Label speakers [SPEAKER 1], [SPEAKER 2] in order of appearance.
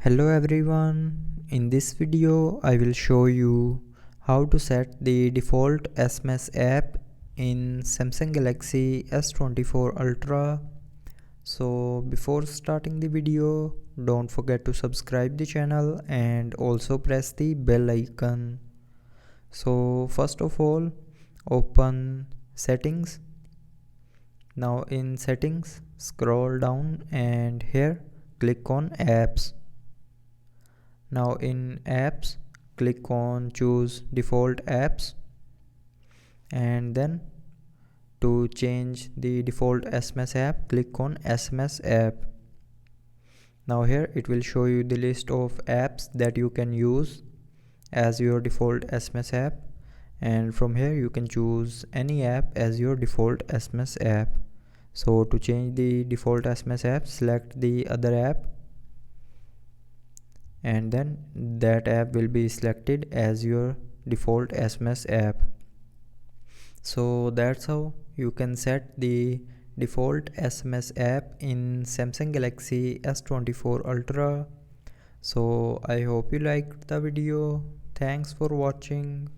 [SPEAKER 1] Hello everyone, in this video I will show you how to set the default SMS app in Samsung Galaxy S24 Ultra. So before starting the video, don't forget to subscribe the channel and also press the bell icon. So first of all, open settings. Now in settings, scroll down and here click on apps. Now in apps, click on choose default apps, and then to change the default SMS app, click on SMS app. Now here it will show you the list of apps that you can use as your default SMS app, and from here you can choose any app as your default SMS app. So to change the default SMS app, select the other app, and then that app will be selected as your default SMS app. So that's how you can set the default SMS app in Samsung Galaxy S24 Ultra. So I hope you liked the video. Thanks for watching.